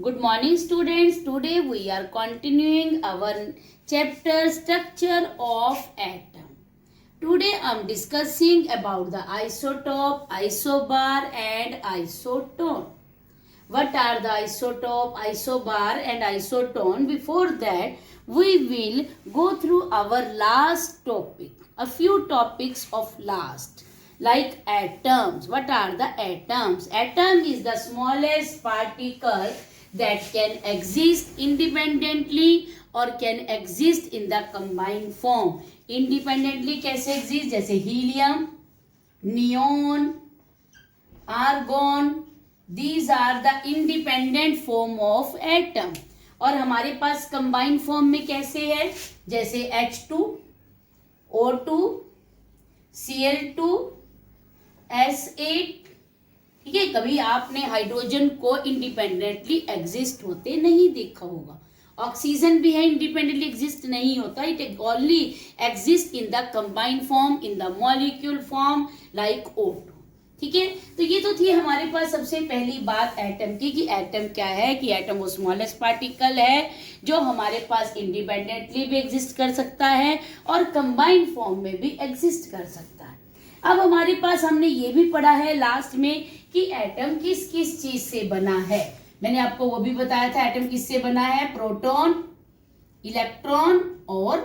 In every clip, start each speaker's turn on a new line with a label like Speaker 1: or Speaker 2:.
Speaker 1: Good morning students. Today we are continuing our chapter structure of atom. Today I am discussing about the isotope, isobar and isotone. What are the isotope, isobar and isotone? Before that we will go through our last topic, a few topics of last, like atoms. What are the atoms? Atom is the smallest particle that can exist independently or can exist in the combined form. Independently कैसे exist? जैसे helium, neon, argon, these are the independent form of atom. और हमारे पास combined form में कैसे है? जैसे H2, O2, Cl2, S8. ठीक है, कभी आपने हाइड्रोजन को इंडिपेंडेंटली एग्जिस्ट होते नहीं देखा होगा. ऑक्सीजन भी है, इंडिपेंडेंटली एग्जिस्ट नहीं होता. It only exist in the combined form, in the molecule form like O2. ठीक है, तो ये तो थी हमारे पास सबसे पहली बात एटम की, कि एटम क्या है, कि एटम वो स्मॉलेस्ट पार्टिकल है जो हमारे पास इंडिपेंडेंटली भी एग्जिस्ट कर सकता है और कंबाइंड फॉर्म में भी एग्जिस्ट कर सकता है. अब हमारे पास हमने ये भी पढ़ा है लास्ट में कि एटम किस किस चीज से बना है. मैंने आपको वो भी बताया था एटम किससे बना है, प्रोटॉन, इलेक्ट्रॉन और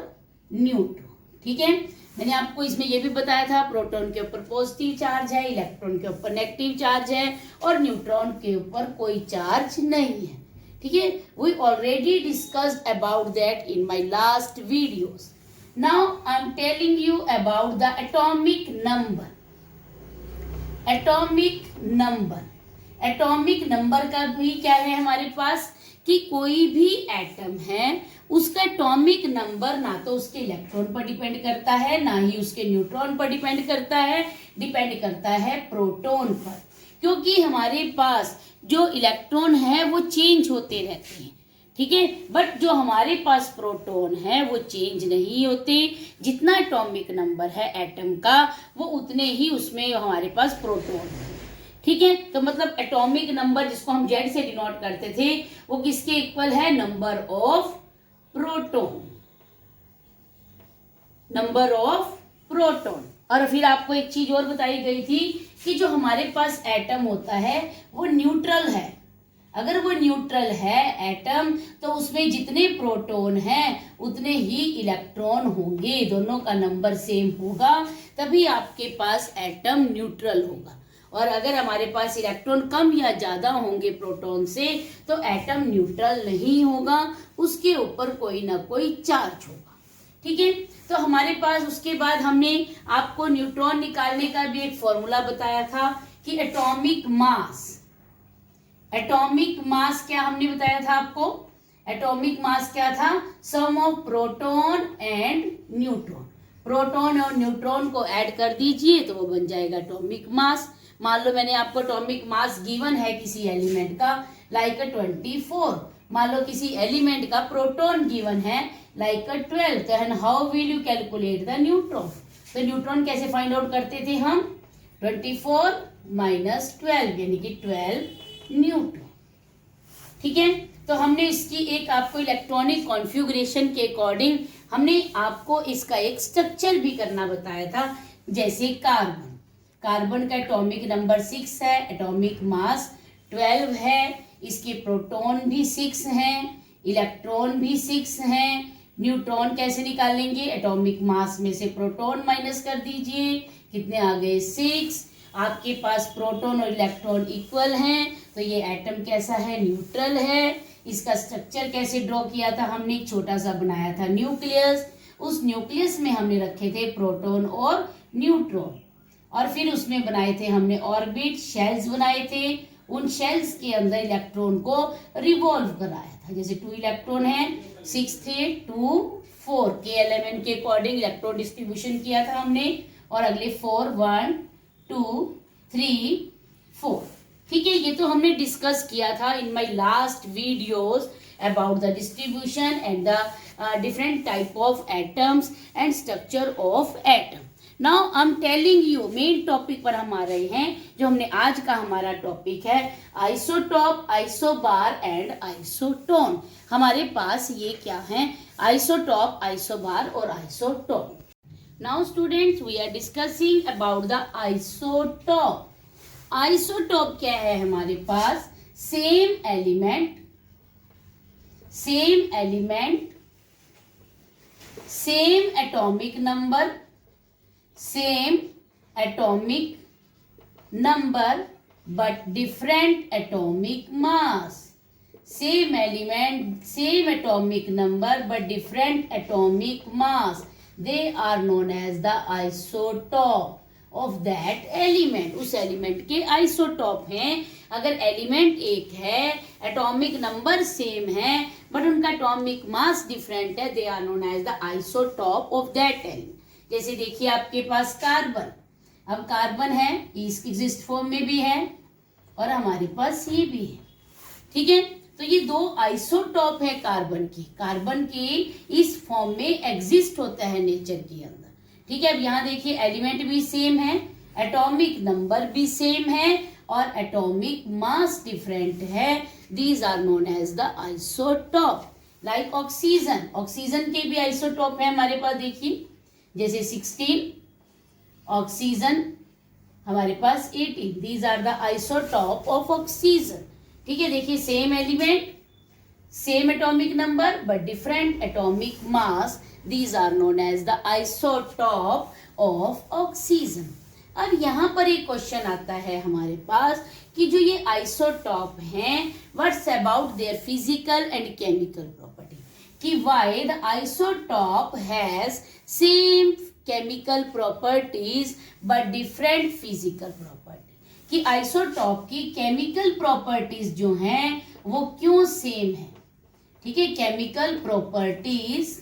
Speaker 1: न्यूट्रॉन. ठीक है, मैंने आपको इसमें ये भी बताया था प्रोटॉन के ऊपर पॉजिटिव चार्ज है, इलेक्ट्रॉन के ऊपर नेगेटिव चार्ज है और न्यूट्रॉन के ऊपर कोई चार्ज नहीं है. ठीक है, we already discussed about that in my last videos. Now I am telling you about the atomic number. Atomic number. Atomic number का भी क्या है हमारे पास, कि कोई भी एटम है उसका एटॉमिक नंबर ना तो उसके इलेक्ट्रॉन पर डिपेंड करता है ना ही उसके न्यूट्रॉन पर डिपेंड करता है, डिपेंड करता है प्रोटॉन पर. क्योंकि हमारे पास जो इलेक्ट्रॉन है वो चेंज होते रहते हैं. ठीक है, बट जो हमारे पास प्रोटॉन है वो चेंज नहीं होते. जितना एटॉमिक नंबर है एटम का वो उतने ही उसमें हमारे पास प्रोटॉन है. ठीक है, तो मतलब एटॉमिक नंबर जिसको हम जेड से डिनोट करते थे वो किसके इक्वल है, number of proton, number of proton. और फिर आपको एक चीज और बताई गई थी कि जो हमारे पास एटम होता है वो न्यूट्रल है. अगर वो न्यूट्रल है एटम तो उसमें जितने प्रोटॉन हैं उतने ही इलेक्ट्रॉन होंगे, दोनों का नंबर सेम होगा, तभी आपके पास एटम न्यूट्रल होगा. और अगर हमारे पास इलेक्ट्रॉन कम या ज़्यादा होंगे प्रोटॉन से तो एटम न्यूट्रल नहीं होगा, उसके ऊपर कोई ना कोई चार्ज होगा. ठीक है, तो हमारे पास उसके बाद हमने आपको न्यूट्रॉन निकालने का भी एक फॉर्मूला बताया था कि एटॉमिक मास. एटॉमिक मास क्या हमने बताया था आपको, एटॉमिक मास क्या था, sum of proton and neutron. Proton और न्यूट्रॉन को ऐड कर दीजिए तो वो बन जाएगा एटॉमिक मास. मान लो मैंने आपको एटॉमिक मास गिवन है किसी एलिमेंट का लाइक 24. मान लो किसी एलिमेंट का प्रोटॉन गिवन है लाइक 12. तो how will you calculate the neutron. तो न्यूट्रॉन कैसे फाइंड आउट करते थे हम, 24 माइनस 12 यानी कि 12 न्यूट्रॉन. ठीक है, तो हमने इसकी एक आपको इलेक्ट्रॉनिक कॉन्फ़िगरेशन के अकॉर्डिंग हमने आपको इसका एक स्ट्रक्चर भी करना बताया था. जैसे कार्बन, कार्बन का एटॉमिक नंबर 6 है, एटॉमिक मास 12 है, इसके प्रोटॉन भी 6 हैं, इलेक्ट्रॉन भी 6 हैं. न्यूट्रॉन कैसे निकालेंगे, एटॉमिक मास में से प्रोटॉन माइनस कर दीजिए, कितने आ गए 6. आपके पास प्रोटॉन और इलेक्ट्रॉन इक्वल हैं तो ये एटम कैसा है, न्यूट्रल है. इसका स्ट्रक्चर कैसे ड्रॉ किया था हमने, एक छोटा सा बनाया था न्यूक्लियस. उस न्यूक्लियस में हमने रखे थे प्रोटॉन और न्यूट्रॉन और फिर उसमें बनाए थे हमने ऑर्बिट, शेल्स बनाए थे. उन शेल्स के अंदर इलेक्ट्रॉन को रिवॉल्व कराया था. जैसे 2 इलेक्ट्रॉन है, 6 थे, 2 4 के एलिमेंट के अकॉर्डिंग इलेक्ट्रॉन डिस्ट्रीब्यूशन किया था हमने. और अगले 4 1 2 3 4. ठीक है, ये तो हमने डिस्कस किया था इन my last videos about the distribution and the different type of atoms and structure of atom. Now I am telling you, main topic पर हम आ रहे हैं। जो हमने आज का हमारा टॉपिक है आइसोटॉप, आइसोबार एंड आइसोटोन। हमारे पास ये क्या है, आइसोटॉप, आइसोबार और isotone. Now students, we are discussing about the isotope. Isotope क्या है हमारे पास, same element, same atomic number, but different atomic mass. Same element, same atomic number but different atomic mass. They are known as the isotope of that element. उस element के isotope हैं। अगर element एक है, एटॉमिक नंबर सेम है, but उनका atomic mass different है, they are known as the isotope of that element. जैसे देखिए आपके पास कार्बन, अब कार्बन है, इस एग्जिस्ट फॉर्म में भी है और हमारे पास ये भी है, ठीक है। तो ये दो आइसोटॉप है कार्बन की। कार्बन के इस फॉर्म में एग्जिस्ट होता है नेचर के अंदर, ठीक है। अब यहाँ देखिए एलिमेंट भी सेम है, एटॉमिक नंबर भी सेम है और एटॉमिक मास डिफरेंट है। These are known as the isotope. Like oxygen, oxygen के भी आइसोटॉप है हमारे पास, देखिए जैसे 16, ऑक्सीजन हमारे पास 18। These are the isotope of oxygen, ठीक है। देखिए same element, same atomic number but different atomic mass, these are known as the isotope of oxygen. अब यहाँ पर एक क्वेश्चन आता है हमारे पास कि जो ये आइसोटॉप हैं, what's about their physical and chemical property, कि why the isotope has same chemical properties but different physical property, कि आइसोटॉप की केमिकल प्रॉपर्टीज जो हैं वो क्यों सेम है, ठीक है। केमिकल प्रॉपर्टीज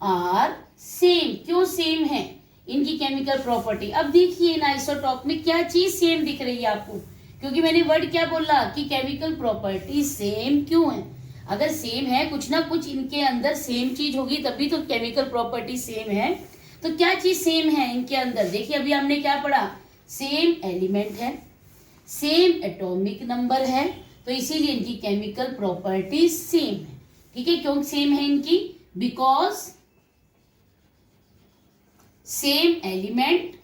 Speaker 1: आर सेम, क्यों सेम है इनकी केमिकल प्रॉपर्टी। अब देखिए इन आइसोटॉप में क्या चीज सेम दिख रही है आपको, क्योंकि मैंने वर्ड क्या बोला कि केमिकल प्रॉपर्टी सेम क्यों है। अगर सेम है, कुछ ना कुछ इनके अंदर सेम चीज होगी तभी तो केमिकल प्रॉपर्टी सेम है। तो क्या चीज सेम है इनके अंदर, देखिए अभी हमने क्या पढ़ा, सेम एलिमेंट है, सेम एटॉमिक नंबर है, तो इसीलिए इनकी केमिकल प्रॉपर्टी सेम है, ठीक है। क्यों सेम है इनकी, because same element,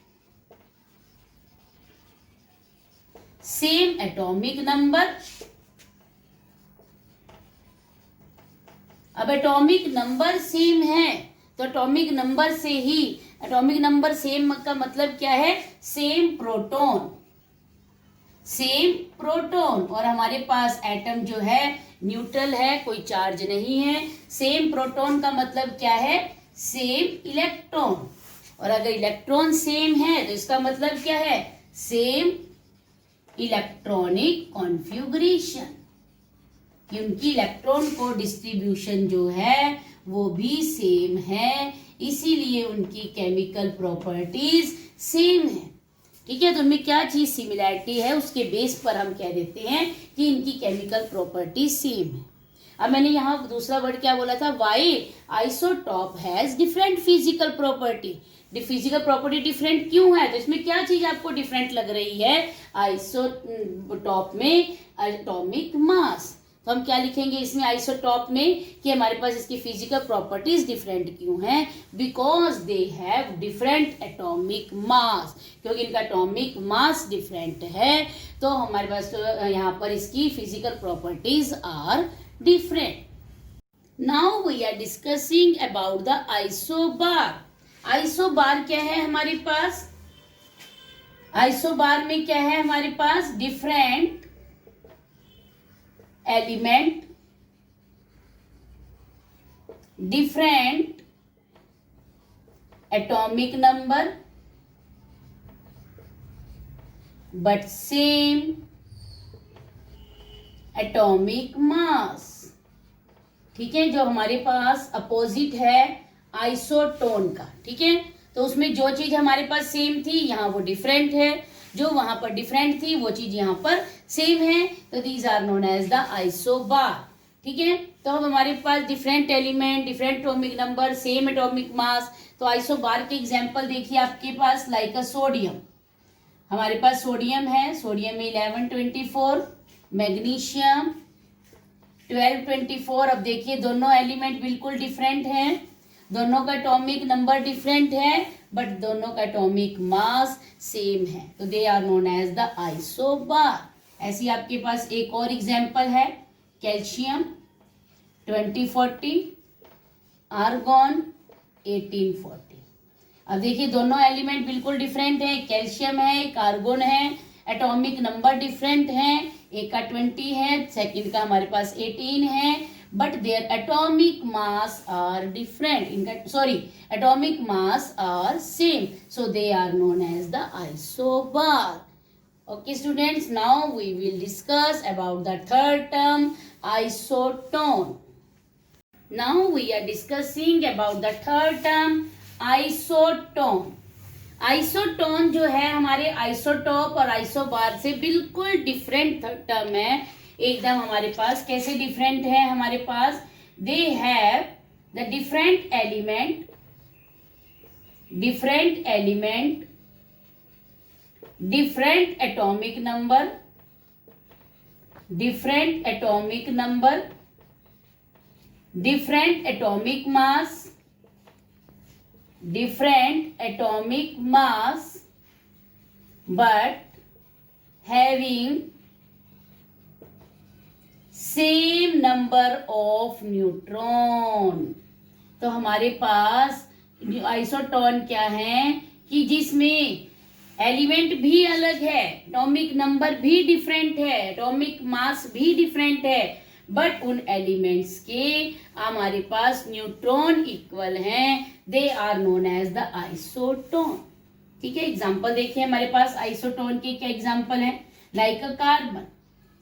Speaker 1: same atomic number. अब एटॉमिक नंबर सेम है तो एटॉमिक नंबर से ही, एटॉमिक नंबर सेम का मतलब क्या है, सेम प्रोटॉन, सेम प्रोटॉन। और हमारे पास एटम जो है न्यूट्रल है, कोई चार्ज नहीं है। सेम प्रोटॉन का मतलब क्या है, सेम इलेक्ट्रॉन। और अगर इलेक्ट्रॉन सेम है तो इसका मतलब क्या है, सेम इलेक्ट्रॉनिक कॉन्फ़िगरेशन, कि उनकी इलेक्ट्रॉन को डिस्ट्रीब्यूशन जो है वो भी सेम है, इसीलिए उनकी केमिकल प्रॉपर्टीज सेम है, ठीक है। तो उनमें क्या चीज सिमिलैरिटी है उसके बेस पर हम कह देते हैं कि इनकी केमिकल प्रॉपर्टी सेम है। अब मैंने यहाँ दूसरा वर्ड क्या बोला था, why isotope has different physical property. Physical property different क्यों है, तो इसमें क्या चीज आपको डिफरेंट लग रही है, आइसोटॉप में एटॉमिक मास। तो हम क्या लिखेंगे इसमें आइसोटॉप में, कि हमारे पास इसकी फिजिकल प्रॉपर्टीज डिफरेंट क्यों हैं, because they have different atomic मास, क्योंकि इनका एटॉमिक मास डिफरेंट है तो हमारे पास तो यहाँ पर इसकी physical properties are different. Now we are discussing about the isobar. Isobar क्या है हमारे पास, आइसोबार में क्या है हमारे पास, different element, different atomic number but same atomic mass, ठीक है। जो हमारे पास अपोजिट है आइसोटोन का, ठीक है। तो उसमें जो चीज हमारे पास सेम थी यहाँ वो डिफरेंट है, जो वहां पर डिफरेंट थी वो चीज यहाँ पर सेम है, तो these are known as the isobar. ठीक है। तो अब हमारे पास different element, different atomic number, same atomic mass. तो आइसोबार के एग्जांपल देखिए आपके पास, लाइक अ सोडियम, हमारे पास सोडियम है, सोडियम में 1124, मैग्नीशियम 1224। अब देखिए दोनों एलिमेंट बिल्कुल डिफरेंट हैं, दोनों का एटॉमिक नंबर डिफरेंट है, बट दोनों का एटॉमिक मास सेम है, तो they are known as the isobar. ऐसी आपके पास एक और एग्जांपल है, कैल्शियम 2040, आर्गॉन 1840। अब देखिए दोनों एलिमेंट बिल्कुल डिफरेंट है, कैल्शियम है, एक आर्गोन है, एटॉमिक नंबर डिफरेंट है, एक का 20 है, सेकंड का हमारे पास 18 है, but their atomic mass are different, इनका sorry atomic mass are same, so they are known as the isobar. Okay students, now we will discuss about the third term, isotone. Now we are discussing about the third term, isotone. Isotone जो है हमारे isotope और isobar से बिल्कुल different term है, एकदम हमारे पास कैसे डिफरेंट है, हमारे पास they have the different element, different atomic number, different atomic mass, but having same number of neutron। तो हमारे पास आइसोटोन क्या है कि जिसमें एलिमेंट भी अलग है, एटॉमिक नंबर भी डिफरेंट है, एटॉमिक मास भी डिफरेंट है, बट उन एलिमेंट्स के हमारे पास न्यूट्रॉन इक्वल हैं, they are known as the isotone. ठीक है, एग्जांपल देखिए हमारे पास आइसोटोन के क्या एग्जांपल है, लाइक अ कार्बन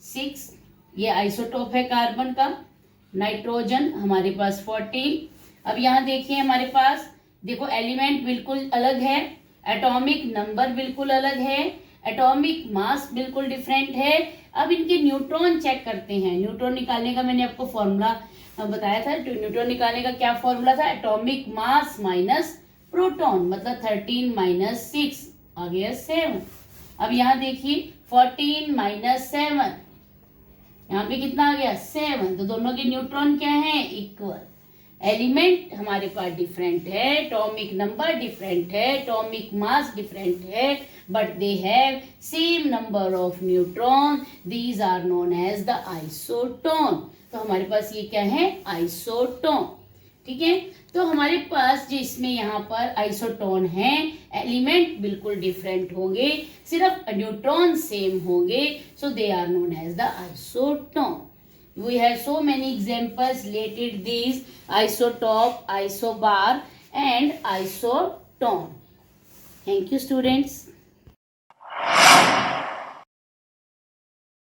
Speaker 1: 6, ये आइसोटोप है कार्बन का, नाइट्रोजन हमारे पास 14। अब यहाँ देखिए हमारे पास देखो एलिमेंट बिल्कुल अलग है, एटॉमिक नंबर बिल्कुल अलग है, एटॉमिक मास बिल्कुल डिफरेंट है। अब इनके न्यूट्रॉन चेक करते हैं, न्यूट्रॉन निकालने का मैंने आपको फॉर्मूला बताया था, न्यूट्रॉन निकालने का क्या फॉर्मूला था, एटॉमिक मास माइनस प्रोटॉन, मतलब 13 माइनस 6 आ गया 7। अब यहाँ देखिए 14 माइनस 7, यहाँ पे कितना आ गया 7, तो दोनों के न्यूट्रॉन क्या है, इक्वल। एलिमेंट हमारे पास डिफरेंट है, एटॉमिक नंबर डिफरेंट है, एटॉमिक मास डिफरेंट है, but they have same number of neutron, these are known as the isotone. तो हमारे पास ये क्या है, आइसोटोन। ठीक है, तो हमारे पास जो इसमें यहाँ पर आइसोटोन है, एलिमेंट बिल्कुल डिफरेंट होंगे, सिर्फ न्यूट्रॉन सेम होंगे, so they are known as the isotone. We have so many examples related these isotope, isobar and isotone. Thank you students.